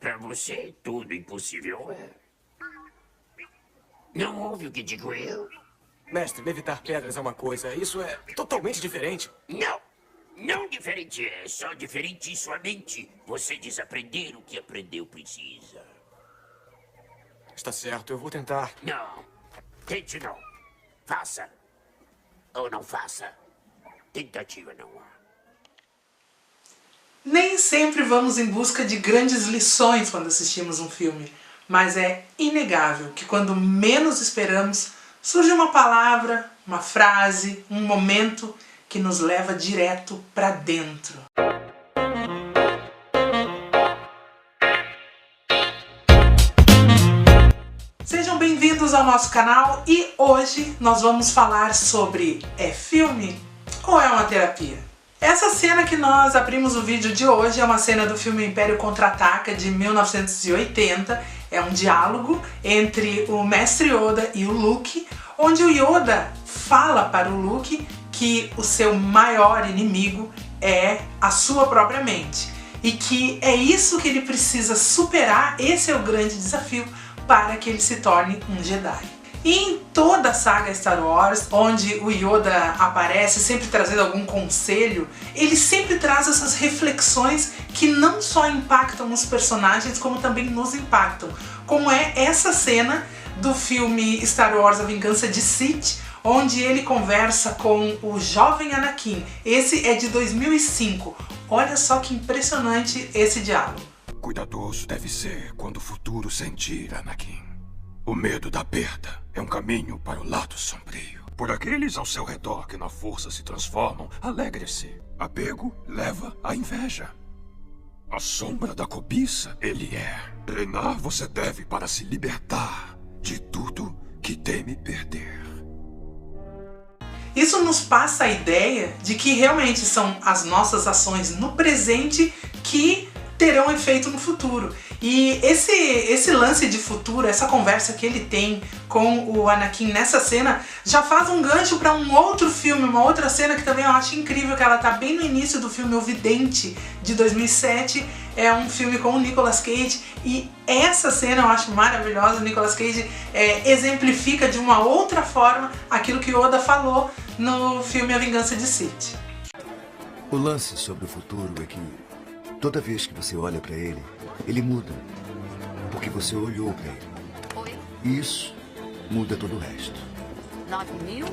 Pra você, tudo impossível é. Não ouve o que digo eu? Mestre, levitar pedras é uma coisa, isso é totalmente diferente. Não! Não diferente, é só diferente em sua mente. Você desaprender o que aprendeu precisa. Está certo, eu vou tentar. Não. Tente não. Faça. Ou não faça. Tentativa não há. Nem sempre vamos em busca de grandes lições quando assistimos um filme, mas é inegável que quando menos esperamos, surge uma palavra, uma frase, um momento que nos leva direto para dentro. Sejam bem-vindos ao nosso canal e hoje nós vamos falar sobre é filme ou é uma terapia? Essa cena que nós abrimos o vídeo de hoje é uma cena do filme Império Contra-Ataca de 1980. É um diálogo entre o Mestre Yoda e o Luke, onde o Yoda fala para o Luke que o seu maior inimigo é a sua própria mente e que é isso que ele precisa superar, esse é o grande desafio para que ele se torne um Jedi. E em toda a saga Star Wars, onde o Yoda aparece sempre trazendo algum conselho, ele sempre traz essas reflexões que não só impactam os personagens, como também nos impactam. Como é essa cena do filme Star Wars A Vingança de Sith, onde ele conversa com o jovem Anakin. Esse é de 2005. Olha só que impressionante esse diálogo. Cuidadoso deve ser quando o futuro sentir, Anakin. O medo da perda é um caminho para o lado sombrio. Por aqueles ao seu redor que na força se transformam, alegre-se. Apego leva à inveja. A sombra da cobiça ele é. Treinar você deve para se libertar de tudo que teme perder. Isso nos passa a ideia de que realmente são as nossas ações no presente que terão efeito no futuro. E esse lance de futuro, essa conversa que ele tem com o Anakin nessa cena, já faz um gancho para um outro filme, uma outra cena que também eu acho incrível, que ela tá bem no início do filme O Vidente, de 2007. É um filme com o Nicolas Cage e essa cena eu acho maravilhosa. O Nicolas Cage exemplifica de uma outra forma aquilo que Yoda falou no filme A Vingança de Sith. O lance sobre o futuro é que toda vez que você olha pra ele, ele muda. Porque você olhou pra ele. Oi? E isso muda todo o resto. 9.000?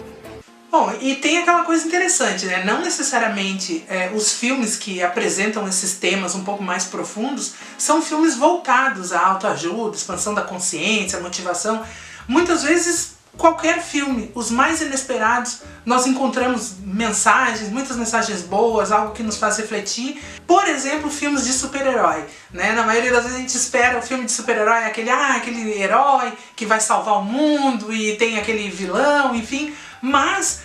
Bom, e tem aquela coisa interessante, né? Não necessariamente os filmes que apresentam esses temas um pouco mais profundos são filmes voltados à autoajuda, expansão da consciência, motivação. Muitas vezes, qualquer filme, os mais inesperados, nós encontramos mensagens, muitas mensagens boas, algo que nos faz refletir. Por exemplo, filmes de super-herói, né? Na maioria das vezes a gente espera o filme de super-herói, aquele herói que vai salvar o mundo e tem aquele vilão, enfim. Mas,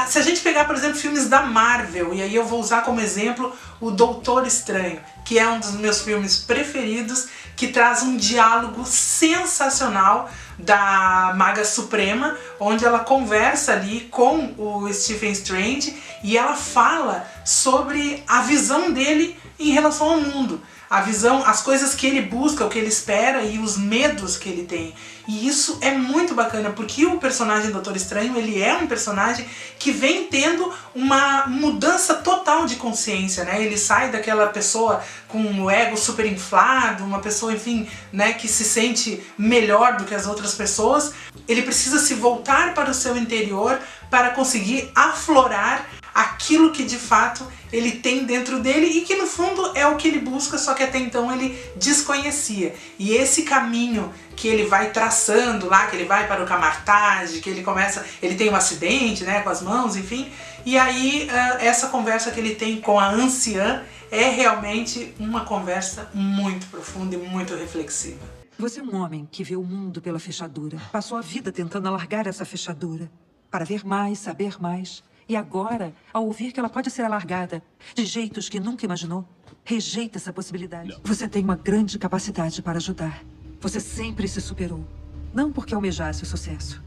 se a gente pegar, por exemplo, filmes da Marvel, e aí eu vou usar como exemplo o Doutor Estranho, que é um dos meus filmes preferidos, que traz um diálogo sensacional da Maga Suprema, onde ela conversa ali com o Stephen Strange e ela fala sobre a visão dele em relação ao mundo. A visão, as coisas que ele busca, o que ele espera e os medos que ele tem. E isso é muito bacana, porque o personagem Doutor Estranho, ele é um personagem que vem tendo uma mudança total de consciência, né? Ele sai daquela pessoa com o ego super inflado, uma pessoa, enfim, né, que se sente melhor do que as outras pessoas. Ele precisa se voltar para o seu interior para conseguir aflorar aquilo que de fato ele tem dentro dele e que no fundo é o que ele busca, só que até então ele desconhecia. E esse caminho que ele vai traçando lá, que ele vai para o Camartage, que ele tem um acidente, né, com as mãos, enfim, e aí essa conversa que ele tem com a anciã é realmente uma conversa muito profunda e muito reflexiva. Você é um homem que vê o mundo pela fechadura. Passou a vida tentando alargar essa fechadura para ver mais, saber mais. E agora, ao ouvir que ela pode ser alargada de jeitos que nunca imaginou, rejeita essa possibilidade. Não. Você tem uma grande capacidade para ajudar. Você sempre se superou. Não porque almejasse o sucesso,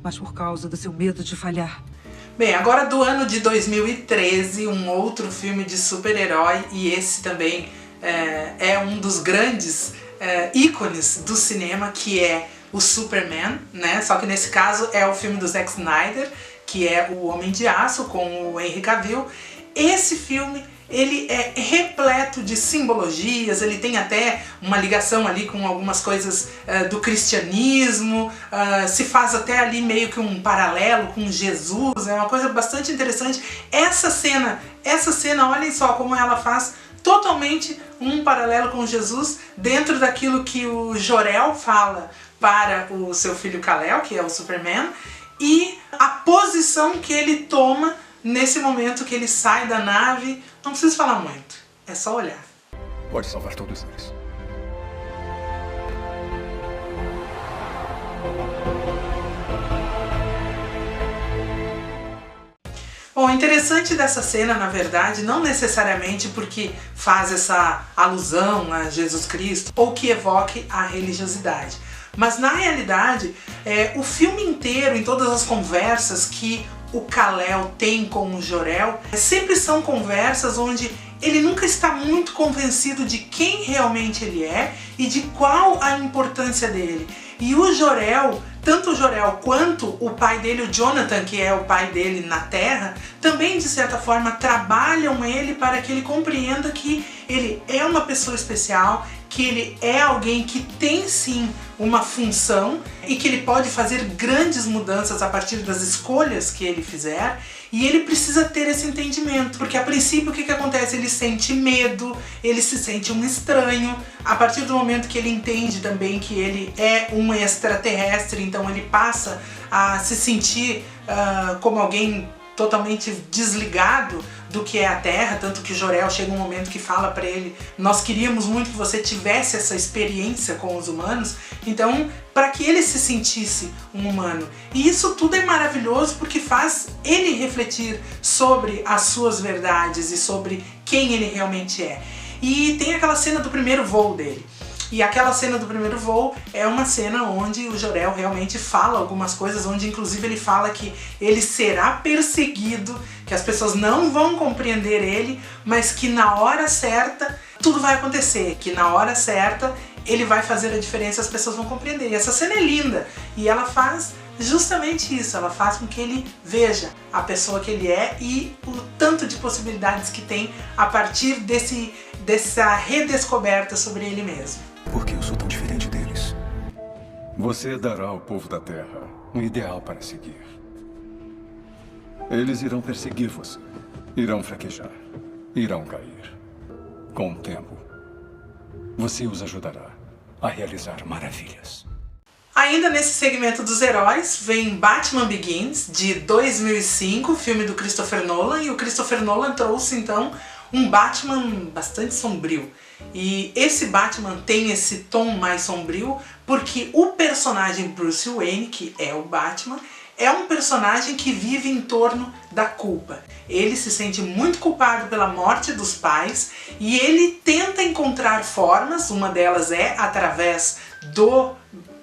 mas por causa do seu medo de falhar. Bem, agora do ano de 2013, um outro filme de super-herói, e esse também é um dos grandes ícones do cinema, que é o Superman, né? Só que nesse caso é o filme do Zack Snyder, que é o Homem de Aço, com o Henry Cavill. Esse filme, ele é repleto de simbologias, ele tem até uma ligação ali com algumas coisas do cristianismo, se faz até ali meio que um paralelo com Jesus, é uma coisa bastante interessante. Essa cena, olhem só como ela faz totalmente um paralelo com Jesus dentro daquilo que o Jor-El fala para o seu filho Kal-El, que é o Superman, e a posição que ele toma nesse momento que ele sai da nave. Não preciso falar muito, é só olhar. Pode salvar todos eles. Bom, o interessante dessa cena, na verdade, não necessariamente porque faz essa alusão a Jesus Cristo ou que evoque a religiosidade, mas na realidade, o filme inteiro, em todas as conversas que o Kal-El tem com o Jor-El, sempre são conversas onde ele nunca está muito convencido de quem realmente ele é e de qual a importância dele. E o Jor-El, tanto o Jor-El quanto o pai dele, o Jonathan, que é o pai dele na Terra, também de certa forma trabalham ele para que ele compreenda que ele é uma pessoa especial, que ele é alguém que tem sim uma função e que ele pode fazer grandes mudanças a partir das escolhas que ele fizer, e ele precisa ter esse entendimento, porque a princípio o que acontece? Ele sente medo, ele se sente um estranho. A partir do momento que ele entende também que ele é um extraterrestre, então ele passa a se sentir como alguém totalmente desligado do que é a Terra, tanto que Jor-El chega um momento que fala para ele: nós queríamos muito que você tivesse essa experiência com os humanos, então para que ele se sentisse um humano. E isso tudo é maravilhoso porque faz ele refletir sobre as suas verdades e sobre quem ele realmente é. E tem aquela cena do primeiro voo dele. E aquela cena do primeiro voo é uma cena onde o Jor-El realmente fala algumas coisas, onde inclusive ele fala que ele será perseguido, que as pessoas não vão compreender ele, mas que na hora certa tudo vai acontecer, que na hora certa ele vai fazer a diferença e as pessoas vão compreender. E essa cena é linda, e ela faz justamente isso, ela faz com que ele veja a pessoa que ele é e o tanto de possibilidades que tem a partir dessa redescoberta sobre ele mesmo. Por que eu sou tão diferente deles? Você dará ao povo da Terra um ideal para seguir. Eles irão perseguir você, irão fraquejar, irão cair. Com o tempo, você os ajudará a realizar maravilhas. Ainda nesse segmento dos heróis, vem Batman Begins, de 2005, filme do Christopher Nolan, e o Christopher Nolan trouxe então um Batman bastante sombrio. E esse Batman tem esse tom mais sombrio porque o personagem Bruce Wayne, que é o Batman, é um personagem que vive em torno da culpa. Ele se sente muito culpado pela morte dos pais e ele tenta encontrar formas, uma delas é através do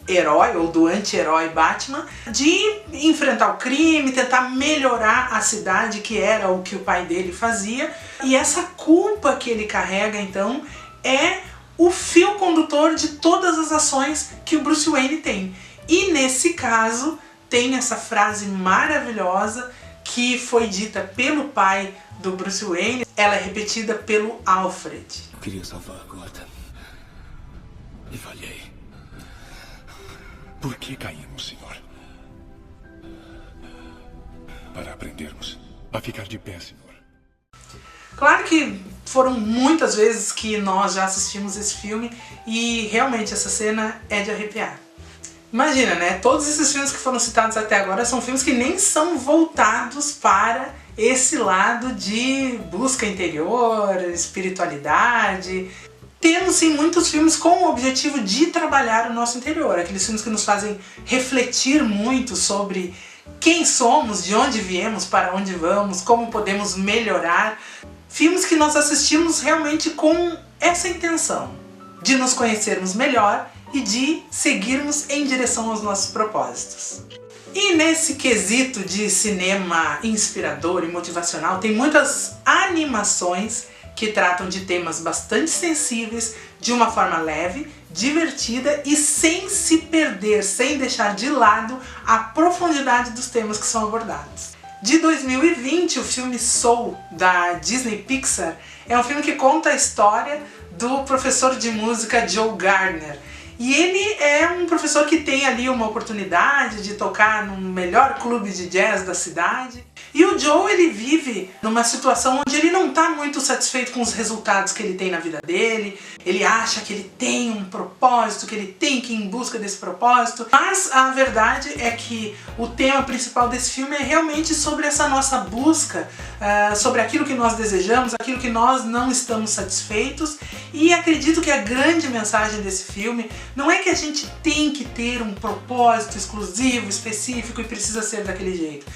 herói ou do anti-herói Batman, de enfrentar o crime, tentar melhorar a cidade, que era o que o pai dele fazia. E essa culpa que ele carrega então é o fio condutor de todas as ações que o Bruce Wayne tem. E nesse caso tem essa frase maravilhosa que foi dita pelo pai do Bruce Wayne, ela é repetida pelo Alfred. Eu queria salvar Gotham e falhei. Por que caímos, Senhor? Para aprendermos a ficar de pé, Senhor. Claro que foram muitas vezes que nós já assistimos esse filme e realmente essa cena é de arrepiar. Imagina, né? Todos esses filmes que foram citados até agora são filmes que nem são voltados para esse lado de busca interior, espiritualidade. Temos sim muitos filmes com o objetivo de trabalhar o nosso interior, aqueles filmes que nos fazem refletir muito sobre quem somos, de onde viemos, para onde vamos, como podemos melhorar. Filmes que nós assistimos realmente com essa intenção, de nos conhecermos melhor e de seguirmos em direção aos nossos propósitos. E nesse quesito de cinema inspirador e motivacional, tem muitas animações que tratam de temas bastante sensíveis, de uma forma leve, divertida e sem se perder, sem deixar de lado a profundidade dos temas que são abordados. De 2020, o filme Soul, da Disney Pixar, é um filme que conta a história do professor de música Joe Gardner. E ele é um professor que tem ali uma oportunidade de tocar no melhor clube de jazz da cidade. E o Joe, ele vive numa situação onde ele não está muito satisfeito com os resultados que ele tem na vida dele. Ele acha que ele tem um propósito, que ele tem que ir em busca desse propósito. Mas a verdade é que o tema principal desse filme é realmente sobre essa nossa busca, sobre aquilo que nós desejamos, aquilo que nós não estamos satisfeitos. E acredito que a grande mensagem desse filme não é que a gente tem que ter um propósito exclusivo, específico e precisa ser daquele jeito.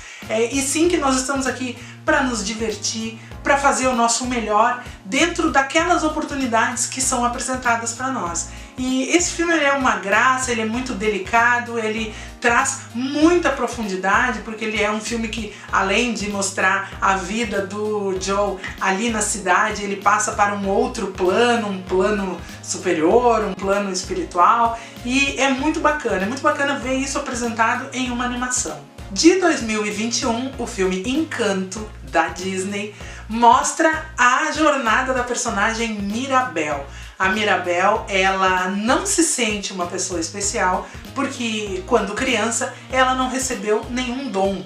E sim que nós estamos aqui para nos divertir, para fazer o nosso melhor dentro daquelas oportunidades que são apresentadas para nós. E esse filme ele é uma graça, ele é muito delicado, ele traz muita profundidade, porque ele é um filme que, além de mostrar a vida do Joe ali na cidade, ele passa para um outro plano, um plano superior, um plano espiritual, e é muito bacana ver isso apresentado em uma animação. De 2021, o filme Encanto, da Disney, mostra a jornada da personagem Mirabel. A Mirabel, ela não se sente uma pessoa especial porque, quando criança, ela não recebeu nenhum dom.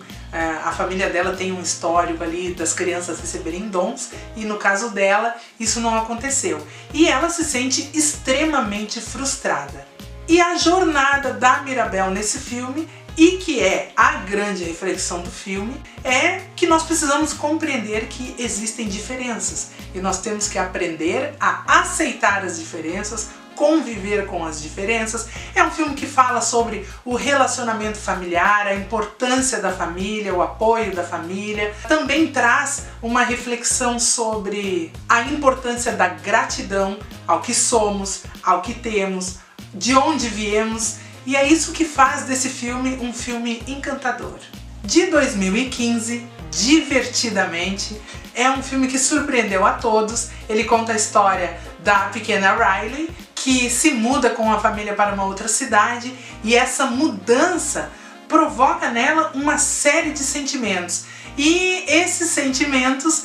A família dela tem um histórico ali das crianças receberem dons e, no caso dela, isso não aconteceu. E ela se sente extremamente frustrada. E a jornada da Mirabel nesse filme, e que é a grande reflexão do filme, é que nós precisamos compreender que existem diferenças e nós temos que aprender a aceitar as diferenças, conviver com as diferenças. É um filme que fala sobre o relacionamento familiar, a importância da família, o apoio da família. Também traz uma reflexão sobre a importância da gratidão ao que somos, ao que temos, de onde viemos. E é isso que faz desse filme um filme encantador. De 2015, Divertidamente, é um filme que surpreendeu a todos. Ele conta a história da pequena Riley, que se muda com a família para uma outra cidade, e essa mudança provoca nela uma série de sentimentos. E esses sentimentos,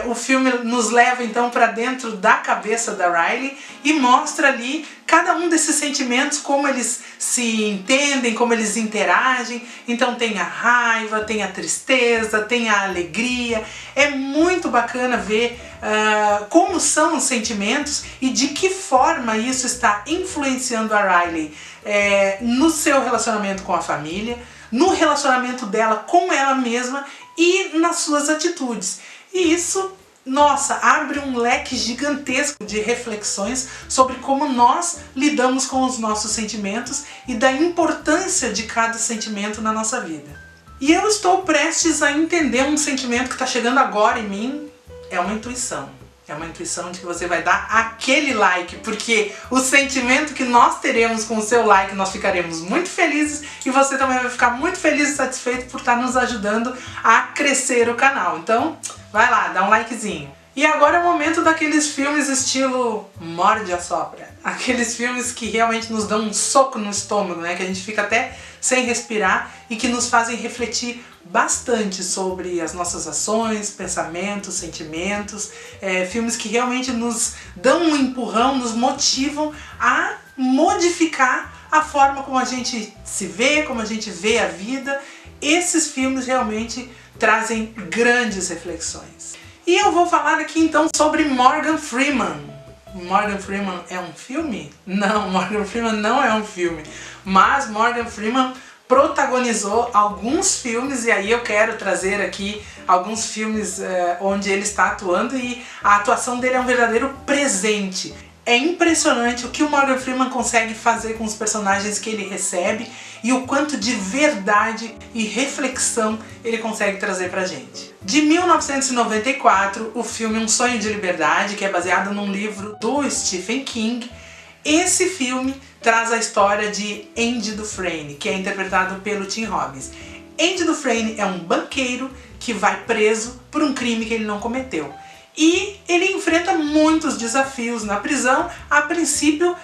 o filme nos leva então para dentro da cabeça da Riley e mostra ali cada um desses sentimentos, como eles se entendem, como eles interagem. Então tem a raiva, tem a tristeza, tem a alegria. É muito bacana ver como são os sentimentos e de que forma isso está influenciando a Riley no seu relacionamento com a família, no relacionamento dela com ela mesma e nas suas atitudes. E isso, nossa, abre um leque gigantesco de reflexões sobre como nós lidamos com os nossos sentimentos e da importância de cada sentimento na nossa vida. E eu estou prestes a entender um sentimento que está chegando agora em mim. É uma intuição. É uma intuição de que você vai dar aquele like, porque o sentimento que nós teremos com o seu like, nós ficaremos muito felizes e você também vai ficar muito feliz e satisfeito por estar nos ajudando a crescer o canal. Então, vai lá, dá um likezinho. E agora é o momento daqueles filmes estilo Morde a Sopra. Aqueles filmes que realmente nos dão um soco no estômago, né? Que a gente fica até sem respirar e que nos fazem refletir bastante sobre as nossas ações, pensamentos, sentimentos. Filmes que realmente nos dão um empurrão, nos motivam a modificar a forma como a gente se vê, como a gente vê a vida. Esses filmes realmente trazem grandes reflexões. E eu vou falar aqui então sobre Morgan Freeman. Morgan Freeman é um filme? Não, Morgan Freeman não é um filme. Mas Morgan Freeman protagonizou alguns filmes, e aí eu quero trazer aqui alguns filmes onde ele está atuando, e a atuação dele é um verdadeiro presente. É impressionante o que o Morgan Freeman consegue fazer com os personagens que ele recebe e o quanto de verdade e reflexão ele consegue trazer pra gente. De 1994, o filme Um Sonho de Liberdade, que é baseado num livro do Stephen King. Esse filme traz a história de Andy Dufresne, que é interpretado pelo Tim Robbins. Andy Dufresne é um banqueiro que vai preso por um crime que ele não cometeu. E ele enfrenta muitos desafios na prisão. A princípio,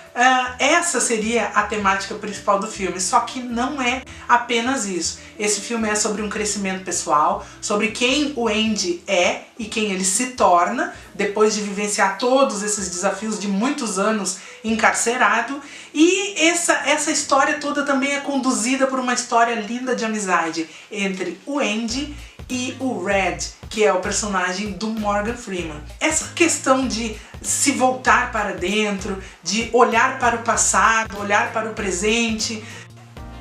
essa seria a temática principal do filme, só que não é apenas isso. Esse filme é sobre um crescimento pessoal, sobre quem o Andy é e quem ele se torna depois de vivenciar todos esses desafios de muitos anos encarcerado. E essa história toda também é conduzida por uma história linda de amizade entre o Andy e o Red, que é o personagem do Morgan Freeman. Essa questão de se voltar para dentro, de olhar para o passado, olhar para o presente.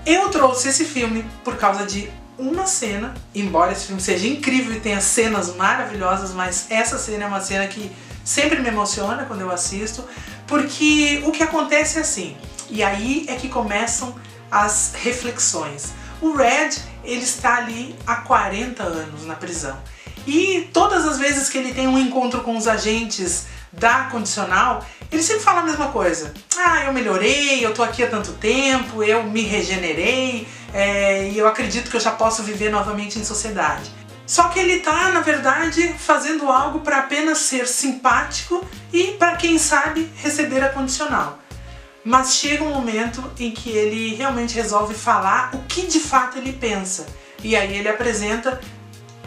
Eu trouxe esse filme por causa de uma cena, embora esse filme seja incrível e tenha cenas maravilhosas, mas essa cena é uma cena que sempre me emociona quando eu assisto, porque o que acontece é assim, e aí é que começam as reflexões. O Red, ele está ali há 40 anos na prisão. E todas as vezes que ele tem um encontro com os agentes da condicional, ele sempre fala a mesma coisa. Ah, eu melhorei, eu tô aqui há tanto tempo, eu me regenerei, e eu acredito que eu já posso viver novamente em sociedade. Só que ele tá, na verdade, fazendo algo para apenas ser simpático e, para quem sabe, receber a condicional. Mas chega um momento em que ele realmente resolve falar o que de fato ele pensa. E aí ele apresenta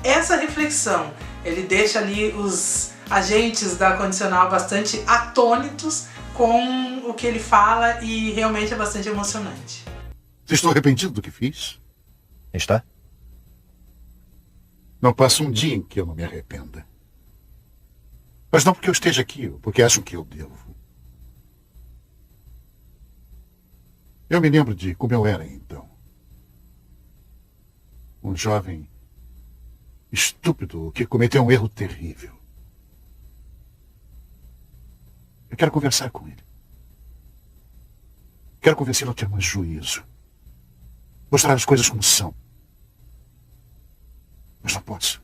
essa reflexão. Ele deixa ali os agentes da condicional bastante atônitos com o que ele fala e realmente é bastante emocionante. Estou arrependido do que fiz? Está? Não passa um dia em que eu não me arrependa. Mas não porque eu esteja aqui, ou porque acham que eu devo. Eu me lembro de como eu era então. Um jovem estúpido que cometeu um erro terrível. Eu quero conversar com ele. Quero convencê-lo a ter mais juízo. Mostrar as coisas como são. Mas não posso.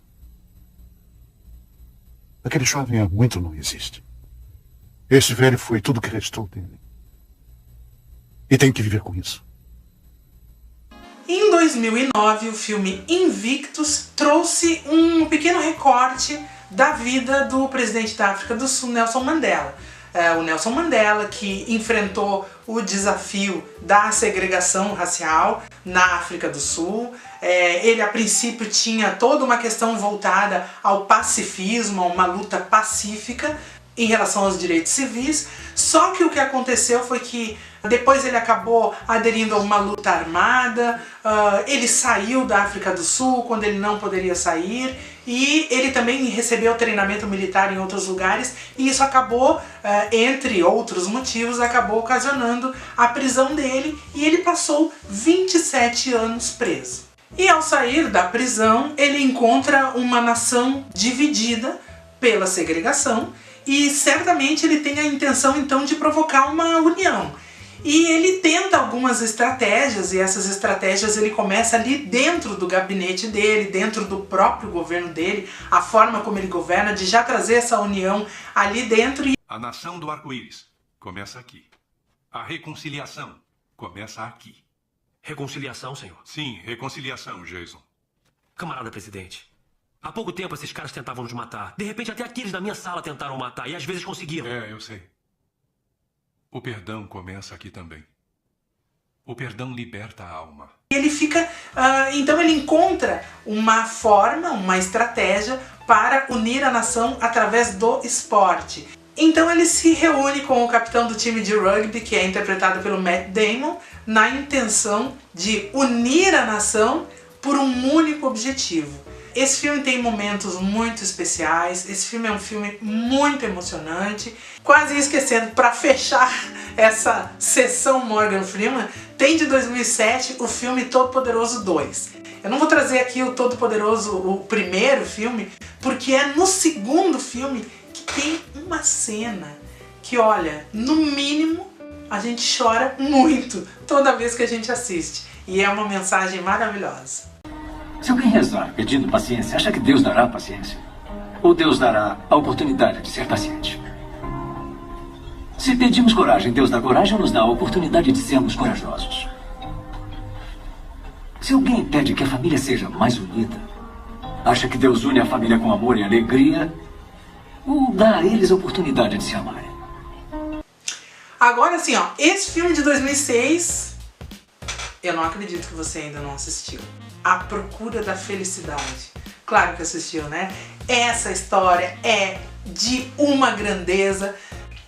Aquele jovem há muito não existe. Esse velho foi tudo que restou dele. E tenho que viver com isso. Em 2009, o filme Invictus trouxe um pequeno recorte da vida do presidente da África do Sul, Nelson Mandela. O Nelson Mandela, que enfrentou o desafio da segregação racial na África do Sul. Ele, a princípio, tinha toda uma questão voltada ao pacifismo, a uma luta pacífica em relação aos direitos civis, só que o que aconteceu foi que depois ele acabou aderindo a uma luta armada, ele saiu da África do Sul quando ele não poderia sair, e ele também recebeu treinamento militar em outros lugares, e isso acabou, entre outros motivos, acabou ocasionando a prisão dele, e ele passou 27 anos preso. E ao sair da prisão, ele encontra uma nação dividida pela segregação, e certamente ele tem a intenção então de provocar uma união. E ele tenta algumas estratégias, e essas estratégias ele começa ali dentro do gabinete dele, dentro do próprio governo dele, a forma como ele governa, de já trazer essa união ali dentro. A nação do arco-íris começa aqui. A reconciliação começa aqui. Reconciliação, senhor? Sim, reconciliação, Jason. Camarada presidente, há pouco tempo esses caras tentavam nos matar. De repente até aqueles da minha sala tentaram matar, e às vezes conseguiram. Eu sei. O perdão começa aqui também. O perdão liberta a alma. Ele fica, então ele encontra uma forma, uma estratégia para unir a nação através do esporte. Então ele se reúne com o capitão do time de rugby, que é interpretado pelo Matt Damon, na intenção de unir a nação por um único objetivo. Esse filme tem momentos muito especiais, esse filme é um filme muito emocionante. Quase esquecendo, para fechar essa sessão Morgan Freeman, tem de 2007 o filme Todo-Poderoso 2. Eu não vou trazer aqui o Todo-Poderoso, o primeiro filme, porque é no segundo filme que tem uma cena que, olha, no mínimo a gente chora muito toda vez que a gente assiste. E é uma mensagem maravilhosa. Se alguém rezar pedindo paciência, acha que Deus dará paciência? Ou Deus dará a oportunidade de ser paciente? Se pedimos coragem, Deus dá coragem ou nos dá a oportunidade de sermos corajosos? Se alguém pede que a família seja mais unida, acha que Deus une a família com amor e alegria? Ou dá a eles a oportunidade de se amarem. Agora assim, ó, esse filme de 2006, eu não acredito que você ainda não assistiu. A Procura da Felicidade. Claro que assistiu, né? Essa história é de uma grandeza.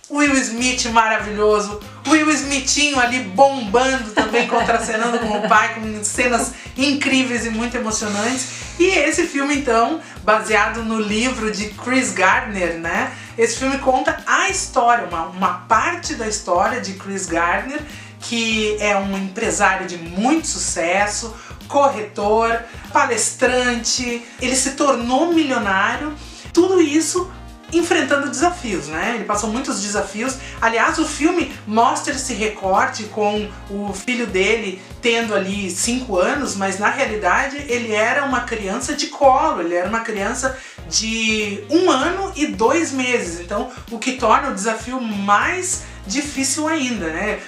Will Smith maravilhoso, Will Smithinho ali bombando também, contracenando com o pai, com cenas incríveis e muito emocionantes. E esse filme então, baseado no livro de Chris Gardner, né? Esse filme conta a história, uma parte da história de Chris Gardner, que é um empresário de muito sucesso, corretor, palestrante, ele se tornou milionário, tudo isso enfrentando desafios, né? Ele passou muitos desafios. Aliás, o filme mostra esse recorte com o filho dele tendo ali 5 anos, mas na realidade ele era uma criança de colo, ele era uma criança de 1 ano e 2 meses. Então, o que torna o desafio mais difícil ainda, né?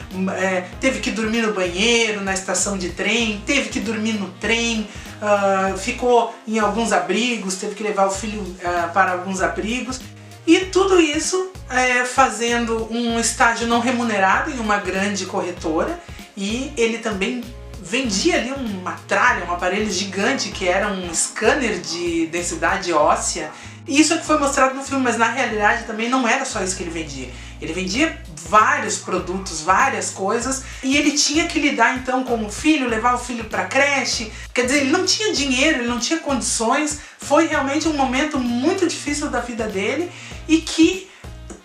Teve que dormir no banheiro, na estação de trem, teve que dormir no trem, ficou em alguns abrigos, teve que levar o filho para alguns abrigos. E tudo isso fazendo um estágio não remunerado em uma grande corretora. E ele também vendia ali uma tralha, um aparelho gigante que era um scanner de densidade óssea. E isso é que foi mostrado no filme, mas na realidade também não era só isso que ele vendia. Ele vendia vários produtos, várias coisas, e ele tinha que lidar então com o filho, levar o filho para creche. Quer dizer, ele não tinha dinheiro, ele não tinha condições. Foi realmente um momento muito difícil da vida dele e que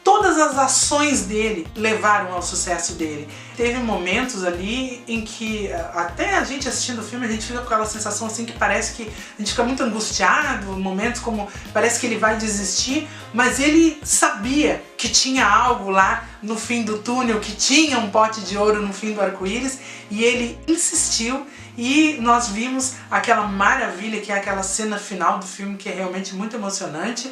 todas as ações dele levaram ao sucesso dele. Teve momentos ali em que até a gente assistindo o filme a gente fica com aquela sensação assim que parece que a gente fica muito angustiado, momentos como parece que ele vai desistir, mas ele sabia que tinha algo lá no fim do túnel, que tinha um pote de ouro no fim do arco-íris, e ele insistiu e nós vimos aquela maravilha que é aquela cena final do filme, que é realmente muito emocionante.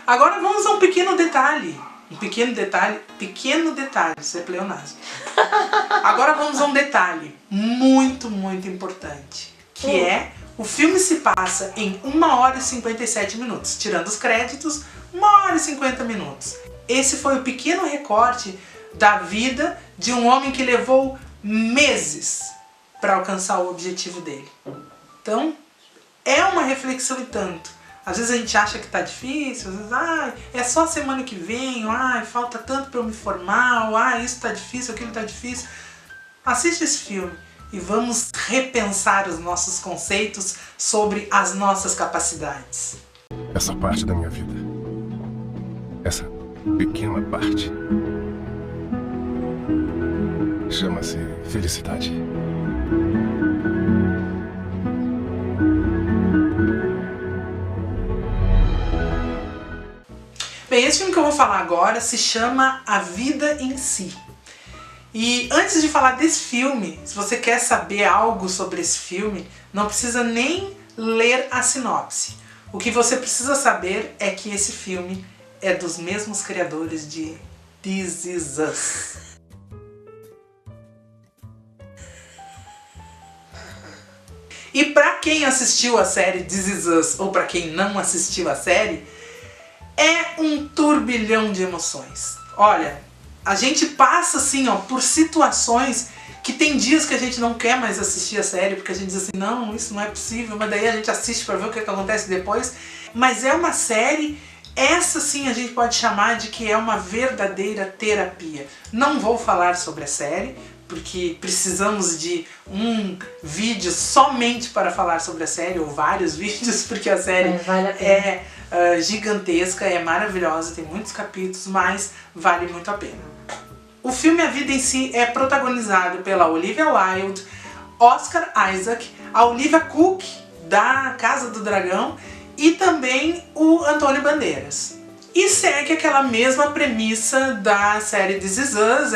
Agora vamos a um pequeno detalhe. Pequeno detalhe, isso é pleonasmo. Agora vamos a um detalhe muito, muito importante, que é, o filme se passa em 1 hora e 57 minutos, tirando os créditos, 1 hora e 50 minutos. Esse foi o pequeno recorte da vida de um homem que levou meses para alcançar o objetivo dele. Então, é uma reflexão e tanto. Às vezes a gente acha que tá difícil, às vezes, é só semana que vem, falta tanto para eu me formar, isso tá difícil, aquilo tá difícil. Assiste esse filme e vamos repensar os nossos conceitos sobre as nossas capacidades. Essa parte da minha vida, essa pequena parte, chama-se felicidade. Bem, esse filme que eu vou falar agora se chama A Vida em Si. E antes de falar desse filme, se você quer saber algo sobre esse filme, não precisa nem ler a sinopse. O que você precisa saber é que esse filme é dos mesmos criadores de This Is Us. E pra quem assistiu a série This Is Us, ou pra quem não assistiu a série, é um turbilhão de emoções. Olha, a gente passa assim, por situações que tem dias que a gente não quer mais assistir a série, porque a gente diz assim, não, isso não é possível, mas daí a gente assiste pra ver o que acontece depois. Mas é uma série, essa sim a gente pode chamar de que é uma verdadeira terapia. Não vou falar sobre a série, porque precisamos de um vídeo somente para falar sobre a série, ou vários vídeos, porque a série é gigantesca, é maravilhosa, tem muitos capítulos, mas vale muito a pena. O filme A Vida em Si é protagonizado pela Olivia Wilde, Oscar Isaac, a Olivia Cooke, da Casa do Dragão, e também o Antônio Bandeiras. E segue aquela mesma premissa da série This Is Us,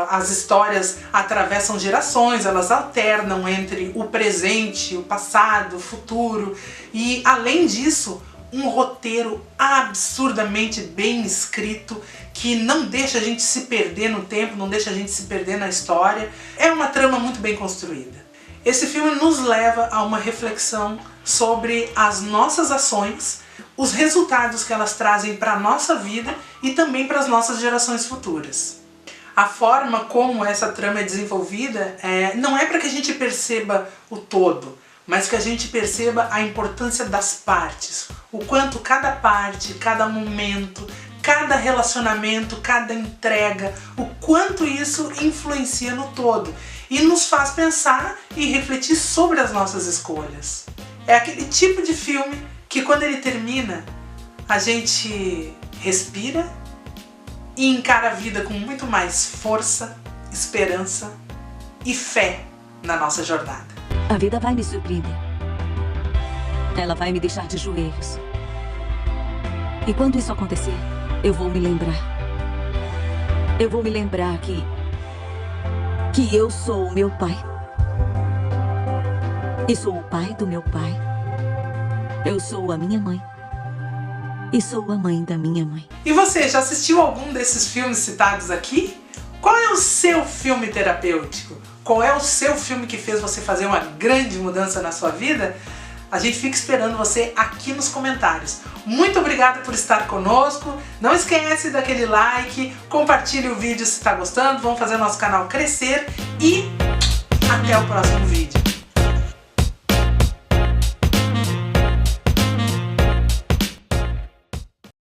as histórias atravessam gerações, elas alternam entre o presente, o passado, o futuro, e além disso, um roteiro absurdamente bem escrito, que não deixa a gente se perder no tempo, não deixa a gente se perder na história. É uma trama muito bem construída. Esse filme nos leva a uma reflexão sobre as nossas ações, os resultados que elas trazem para a nossa vida e também para as nossas gerações futuras. A forma como essa trama é desenvolvida não é para que a gente perceba o todo, mas que a gente perceba a importância das partes, o quanto cada parte, cada momento, cada relacionamento, cada entrega, o quanto isso influencia no todo e nos faz pensar e refletir sobre as nossas escolhas. É aquele tipo de filme que quando ele termina, a gente respira e encara a vida com muito mais força, esperança e fé na nossa jornada. A vida vai me surpreender. Ela vai me deixar de joelhos. E quando isso acontecer, eu vou me lembrar. Eu vou me lembrar que eu sou o meu pai. E sou o pai do meu pai. Eu sou a minha mãe. E sou a mãe da minha mãe. E você, já assistiu algum desses filmes citados aqui? Qual é o seu filme terapêutico? Qual é o seu filme que fez você fazer uma grande mudança na sua vida? A gente fica esperando você aqui nos comentários. Muito obrigada por estar conosco. Não esquece daquele like, compartilhe o vídeo se está gostando. Vamos fazer o nosso canal crescer e até o próximo vídeo.